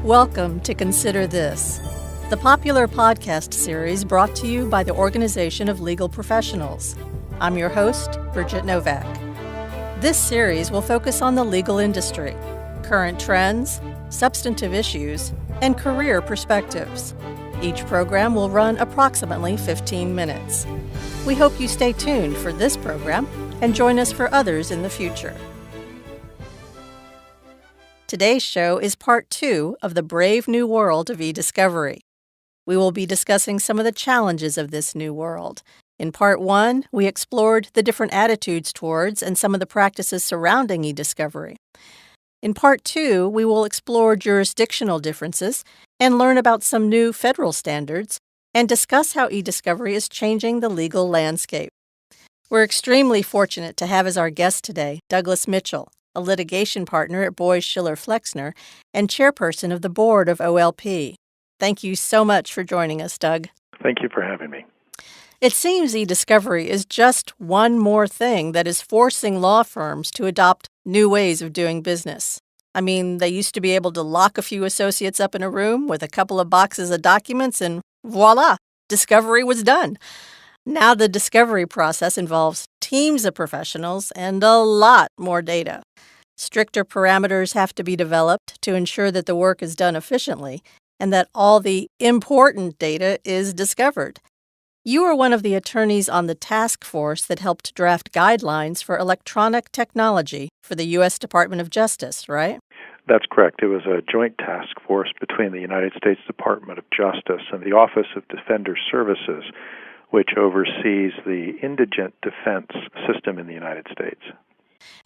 Welcome to Consider This, the popular podcast series brought to you by the Organization of Legal Professionals. I'm your host, Bridgett Novak. This series will focus on the legal industry, current trends, substantive issues, and career perspectives. Each program will run approximately 15 minutes. We hope you stay tuned for this program and join us for others in the future. Today's show is part 2 of the brave new world of e-discovery. We will be discussing some of the challenges of this new world. In part 1, we explored the different attitudes towards and some of the practices surrounding e-discovery. In part 2, we will explore jurisdictional differences and learn about some new federal standards and discuss how e-discovery is changing the legal landscape. We're extremely fortunate to have as our guest today Douglas Mitchell, a litigation partner at Boies, Schiller, Flexner, and chairperson of the board of OLP. Thank you so much for joining us, Doug. Thank you for having me. It seems e-discovery is just one more thing that is forcing law firms to adopt new ways of doing business. I mean, they used to be able to lock a few associates up in a room with a couple of boxes of documents and voila, discovery was done. Now the discovery process involves teams of professionals and a lot more data. Stricter parameters have to be developed to ensure that the work is done efficiently and that all the important data is discovered. You are one of the attorneys on the task force that helped draft guidelines for electronic technology for the U.S. Department of Justice, right? That's correct. It was a joint task force between the United States Department of Justice and the Office of Defender Services, which oversees the indigent defense system in the United States.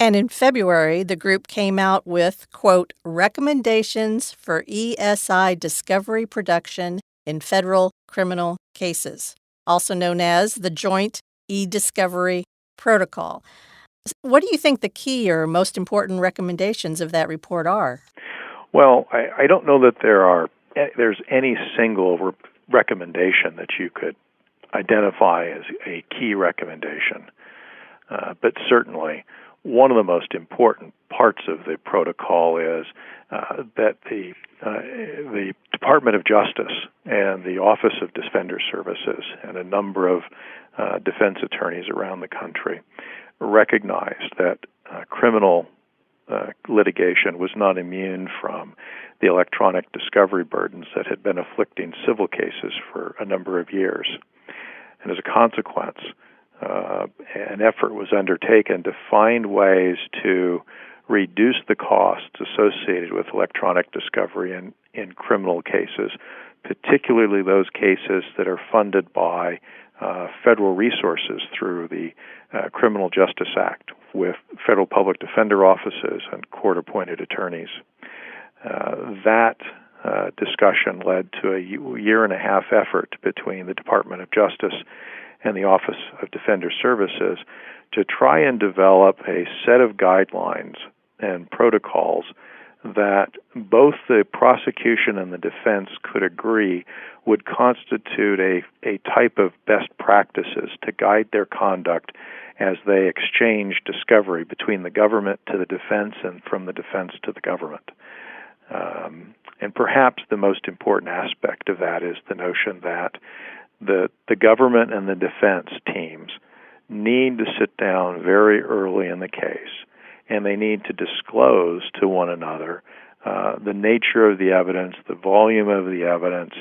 And in February, the group came out with, quote, recommendations for ESI discovery production in federal criminal cases, also known as the Joint E-Discovery Protocol. What do you think the key or most important recommendations of that report are? Well, I don't know that there's any single recommendation that you could identify as a key recommendation, but certainly one of the most important parts of the protocol is that the Department of Justice and the Office of Defender Services and a number of defense attorneys around the country recognized that criminal litigation was not immune from the electronic discovery burdens that had been afflicting civil cases for a number of years. And as a consequence, an effort was undertaken to find ways to reduce the costs associated with electronic discovery in criminal cases, particularly those cases that are funded by federal resources through the Criminal Justice Act with federal public defender offices and court-appointed attorneys. That discussion led to a year-and-a-half effort between the Department of Justice and the Office of Defender Services to try and develop a set of guidelines and protocols that both the prosecution and the defense could agree would constitute a type of best practices to guide their conduct as they exchange discovery between the government to the defense and from the defense to the government. And perhaps the most important aspect of that is the notion that the government and the defense teams need to sit down very early in the case, and they need to disclose to one another the nature of the evidence, the volume of the evidence,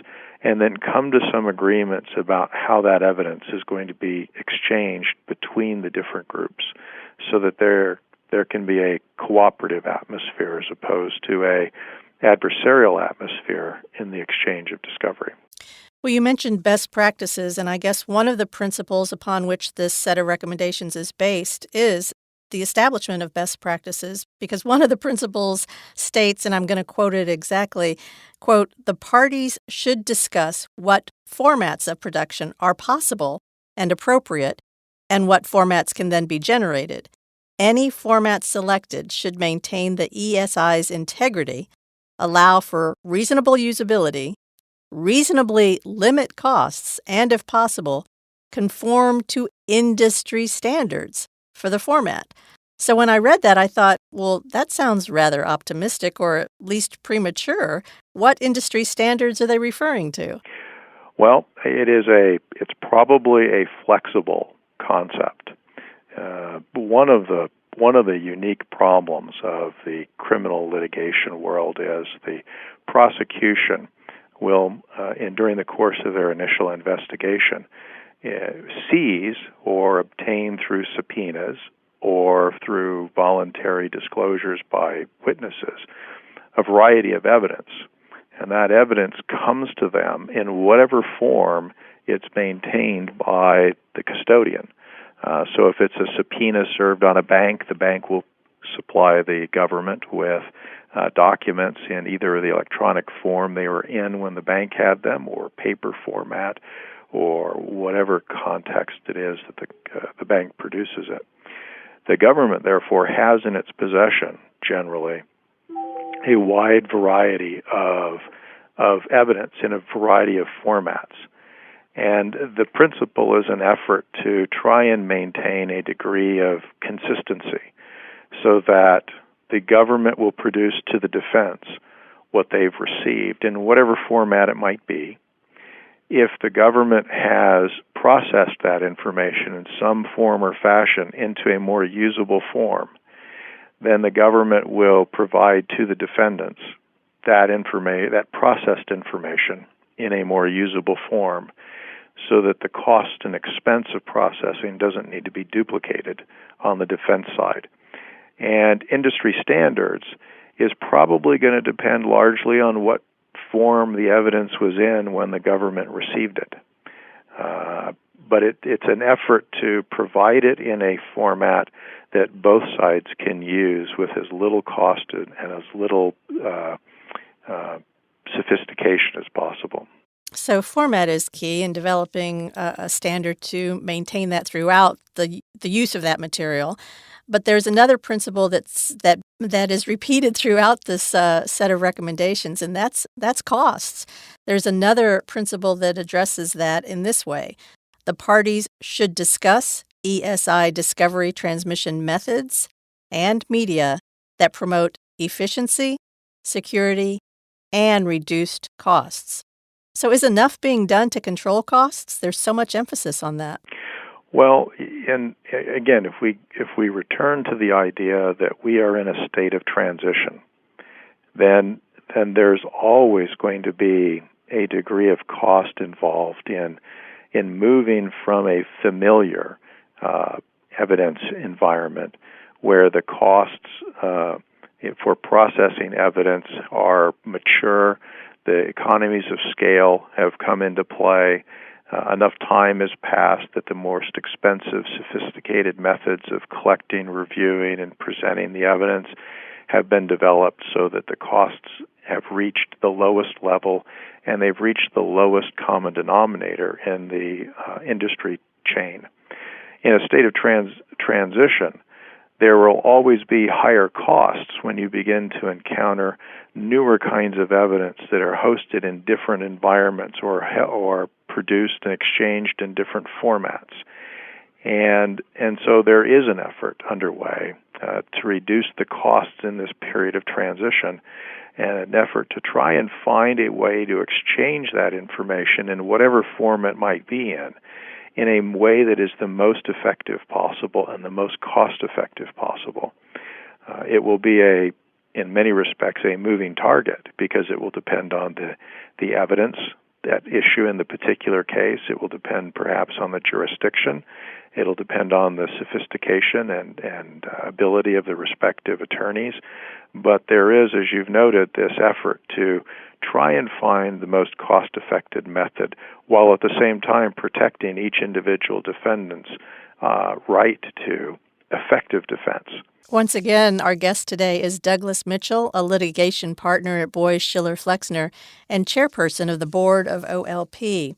and then come to some agreements about how that evidence is going to be exchanged between the different groups so that there can be a cooperative atmosphere as opposed to a adversarial atmosphere in the exchange of discovery. Well, you mentioned best practices, and I guess one of the principles upon which this set of recommendations is based is the establishment of best practices, because one of the principles states, and I'm going to quote it exactly, quote, the parties should discuss what formats of production are possible and appropriate and what formats can then be generated. Any format selected should maintain the ESI's integrity, allow for reasonable usability, reasonably limit costs, and, if possible, conform to industry standards for the format. So when I read that, I thought, well, that sounds rather optimistic or at least premature. What industry standards are they referring to? Well, it's probably a flexible concept. One of the unique problems of the criminal litigation world is the prosecution will, during the course of their initial investigation, seize or obtain through subpoenas or through voluntary disclosures by witnesses a variety of evidence. And that evidence comes to them in whatever form it's maintained by the custodian. So if it's a subpoena served on a bank, the bank will supply the government with documents in either the electronic form they were in when the bank had them or paper format or whatever context it is that the bank produces it. The government, therefore, has in its possession, generally, a wide variety of evidence in a variety of formats. And the principle is an effort to try and maintain a degree of consistency so that the government will produce to the defense what they've received in whatever format it might be. If the government has processed that information in some form or fashion into a more usable form, then the government will provide to the defendants that processed information in a more usable form so that the cost and expense of processing doesn't need to be duplicated on the defense side. And industry standards is probably going to depend largely on what form the evidence was in when the government received it. But it's an effort to provide it in a format that both sides can use with as little cost and as little sophistication as possible. So format is key in developing a standard to maintain that throughout the use of that material. But there's another principle that is repeated throughout this set of recommendations, and that's costs. There's another principle that addresses that in this way. The parties should discuss ESI discovery transmission methods and media that promote efficiency, security, and reduced costs. So is enough being done to control costs? There's so much emphasis on that. Well, and again, if we return to the idea that we are in a state of transition, then there's always going to be a degree of cost involved in moving from a familiar evidence environment where the costs for processing evidence are mature, the economies of scale have come into play, enough time has passed that the most expensive, sophisticated methods of collecting, reviewing, and presenting the evidence have been developed so that the costs have reached the lowest level and they've reached the lowest common denominator in the industry chain. In a state of transition, there will always be higher costs when you begin to encounter newer kinds of evidence that are hosted in different environments or produced and exchanged in different formats. And so there is an effort underway to reduce the costs in this period of transition and an effort to try and find a way to exchange that information in whatever form it might be in a way that is the most effective possible and the most cost-effective possible. It will be in many respects, a moving target because it will depend on the evidence at issue in the particular case. It will depend perhaps on the jurisdiction. It'll depend on the sophistication and ability of the respective attorneys. But there is, as you've noted, this effort to try and find the most cost-effective method while at the same time protecting each individual defendant's right to effective defense. Once again, our guest today is Douglas Mitchell, a litigation partner at Boies, Schiller, Flexner, and chairperson of the board of OLP.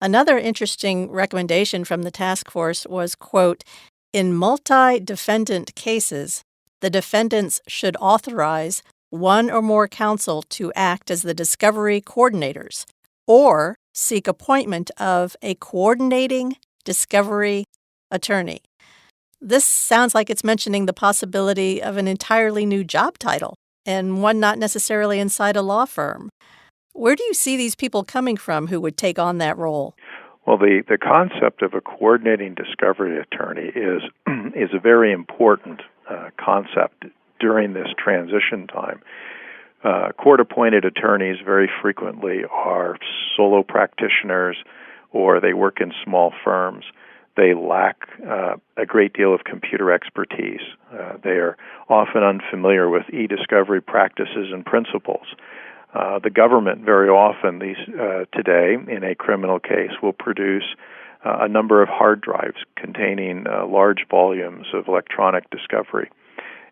Another interesting recommendation from the task force was, quote, in multi-defendant cases, the defendants should authorize one or more counsel to act as the discovery coordinators or seek appointment of a coordinating discovery attorney. This sounds like it's mentioning the possibility of an entirely new job title, and one not necessarily inside a law firm. Where do you see these people coming from who would take on that role? Well, the concept of a coordinating discovery attorney is is a very important concept during this transition time. Court-appointed attorneys very frequently are solo practitioners, or they work in small firms. They lack a great deal of computer expertise. They are often unfamiliar with e-discovery practices and principles. The government very often today in a criminal case will produce a number of hard drives containing large volumes of electronic discovery.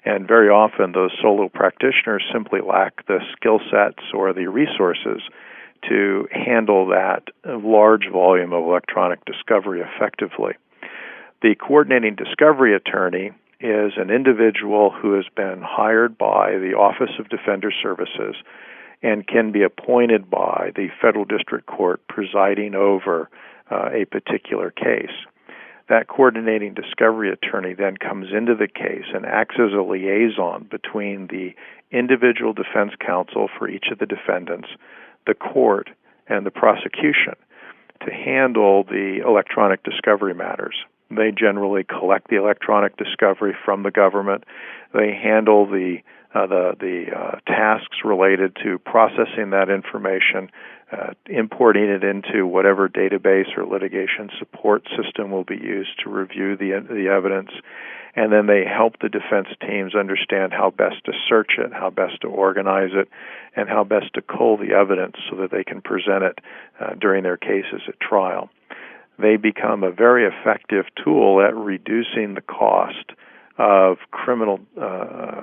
And very often those solo practitioners simply lack the skill sets or the resources to handle that large volume of electronic discovery effectively. The coordinating discovery attorney is an individual who has been hired by the Office of Defender Services and can be appointed by the federal district court presiding over a particular case. That coordinating discovery attorney then comes into the case and acts as a liaison between the individual defense counsel for each of the defendants, the court, and the prosecution to handle the electronic discovery matters. They generally collect the electronic discovery from the government. They handle the tasks related to processing that information, importing it into whatever database or litigation support system will be used to review the evidence, and then they help the defense teams understand how best to search it, how best to organize it, and how best to cull the evidence so that they can present it during their cases at trial. They become a very effective tool at reducing the cost of criminal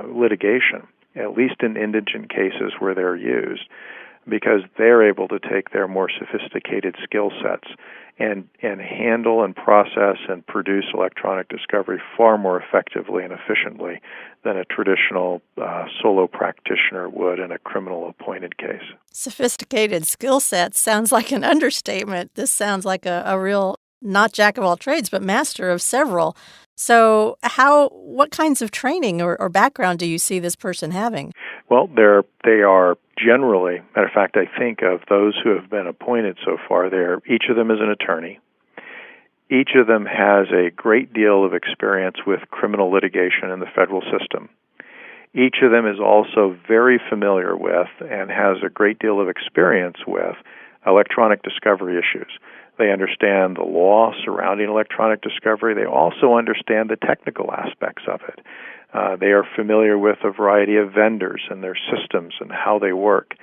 litigation, at least in indigent cases where they're used, because they're able to take their more sophisticated skill sets and handle and process and produce electronic discovery far more effectively and efficiently than a traditional solo practitioner would in a criminal appointed case. Sophisticated skill sets sounds like an understatement. This sounds like a real, not jack of all trades, but master of several. So what kinds of training or background do you see this person having? Well, they are generally, matter of fact, I think of those who have been appointed so far, each of them is an attorney. Each of them has a great deal of experience with criminal litigation in the federal system. Each of them is also very familiar with and has a great deal of experience with electronic discovery issues. They understand the law surrounding electronic discovery. They also understand the technical aspects of it. They are familiar with a variety of vendors and their systems and how they work.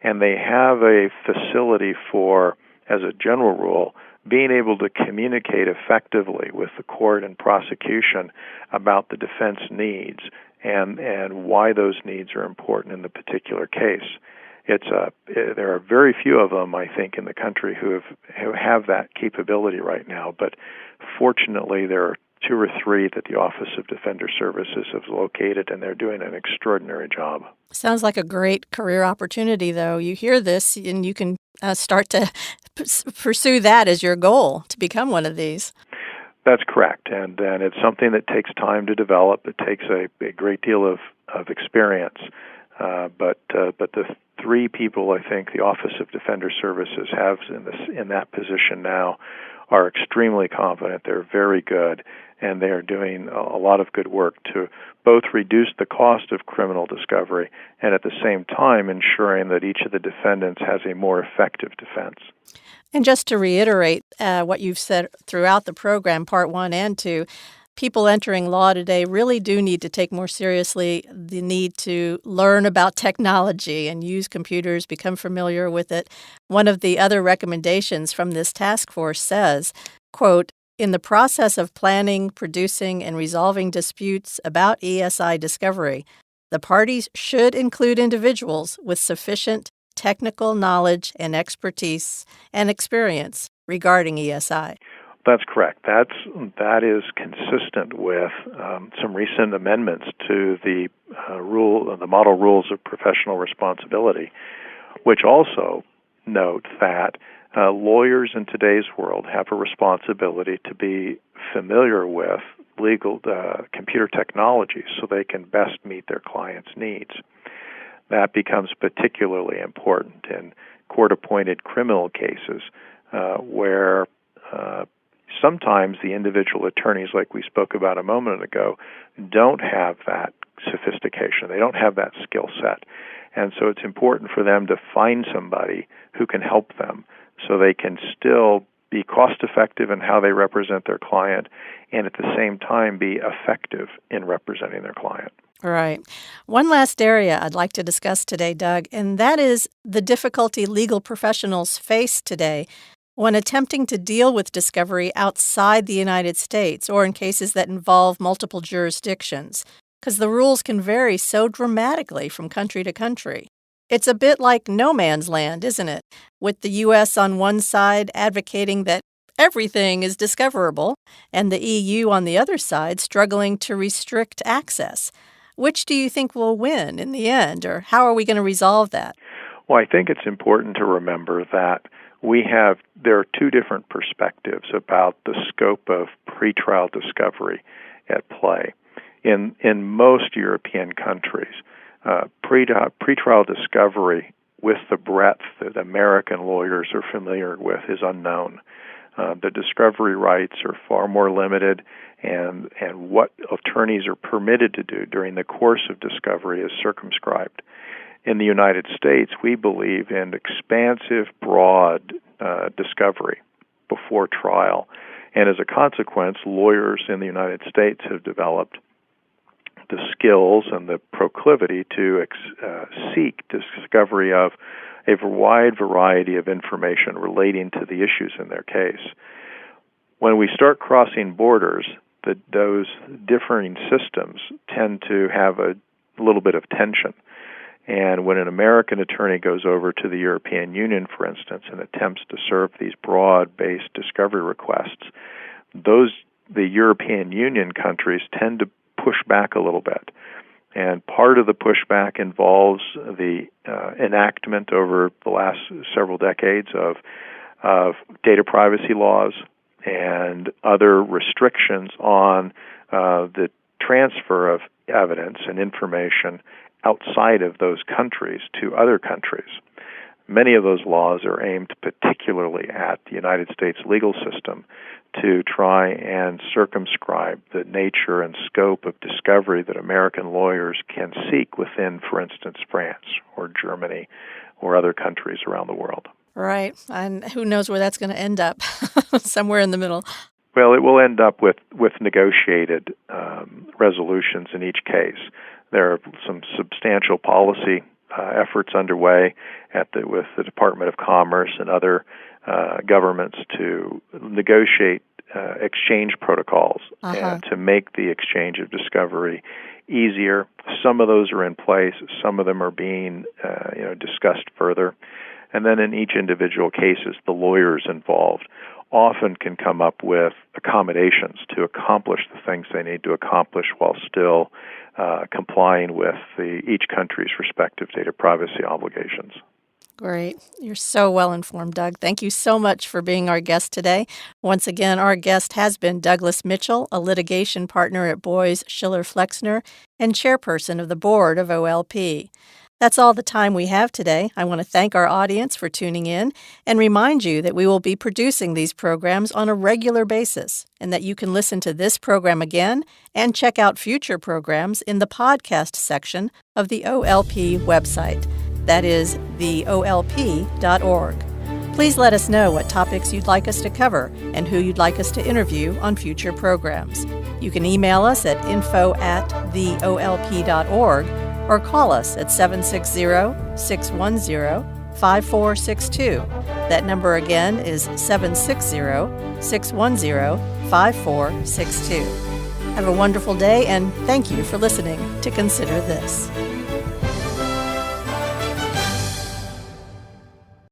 And they have a facility for, as a general rule, being able to communicate effectively with the court and prosecution about the defense needs and why those needs are important in the particular case. There are very few of them, I think, in the country who have that capability right now. But fortunately, there are 2 or 3 that the Office of Defender Services has located, and they're doing an extraordinary job. Sounds like a great career opportunity, though. You hear this, and you can start to pursue that as your goal, to become one of these. That's correct, and it's something that takes time to develop. It takes a great deal of experience. But the 3 people I think the Office of Defender Services has in that position now are extremely competent. They're very good, and they are doing a lot of good work to both reduce the cost of criminal discovery and at the same time ensuring that each of the defendants has a more effective defense. And just to reiterate what you've said throughout the program, Part 1 and 2, people entering law today really do need to take more seriously the need to learn about technology and use computers, become familiar with it. One of the other recommendations from this task force says, quote, "In the process of planning, producing, and resolving disputes about ESI discovery, the parties should include individuals with sufficient technical knowledge and expertise and experience regarding ESI." That's correct. That is consistent with some recent amendments to the model rules of professional responsibility, which also note that lawyers in today's world have a responsibility to be familiar with legal computer technology so they can best meet their clients' needs. that becomes particularly important in court-appointed criminal cases where sometimes the individual attorneys, like we spoke about a moment ago, don't have that sophistication. They don't have that skill set. And so it's important for them to find somebody who can help them so they can still be cost-effective in how they represent their client and at the same time be effective in representing their client. Right. One last area I'd like to discuss today, Doug, and that is the difficulty legal professionals face today when attempting to deal with discovery outside the United States or in cases that involve multiple jurisdictions, because the rules can vary so dramatically from country to country. It's a bit like no man's land, isn't it? With the U.S. on one side advocating that everything is discoverable, and the EU on the other side struggling to restrict access. Which do you think will win in the end, or how are we going to resolve that? Well, I think it's important to remember that there are two different perspectives about the scope of pretrial discovery at play. In most European countries, pretrial discovery with the breadth that American lawyers are familiar with is unknown. The discovery rights are far more limited, and what attorneys are permitted to do during the course of discovery is circumscribed. In the United States, we believe in expansive, broad discovery before trial. And as a consequence, lawyers in the United States have developed the skills and the proclivity to seek discovery of a wide variety of information relating to the issues in their case. When we start crossing borders, those differing systems tend to have a little bit of tension. And when an American attorney goes over to the European Union, for instance, and attempts to serve these broad-based discovery requests, the European Union countries tend to push back a little bit. And part of the pushback involves the enactment over the last several decades of data privacy laws and other restrictions on the transfer of evidence and information outside of those countries to other countries. Many of those laws are aimed particularly at the United States legal system to try and circumscribe the nature and scope of discovery that American lawyers can seek within, for instance, France or Germany or other countries around the world. Right. And who knows where that's going to end up, somewhere in the middle. Well, it will end up with negotiated resolutions in each case. There are some substantial policy efforts underway with the Department of Commerce and other governments to negotiate exchange protocols and to make the exchange of discovery easier. Some of those are in place. Some of them are being discussed further. And then in each individual cases, the lawyers involved often can come up with accommodations to accomplish the things they need to accomplish while still complying with each country's respective data privacy obligations. Great. You're so well informed, Doug. Thank you so much for being our guest today. Once again, our guest has been Douglas Mitchell, a litigation partner at Boies, Schiller, Flexner, and chairperson of the board of OLP. That's all the time we have today. I want to thank our audience for tuning in and remind you that we will be producing these programs on a regular basis and that you can listen to this program again and check out future programs in the podcast section of the OLP website. That is theolp.org. Please let us know what topics you'd like us to cover and who you'd like us to interview on future programs. You can email us at info@theolp.org or call us at 760-610-5462. That number again is 760-610-5462. Have a wonderful day, and thank you for listening to Consider This.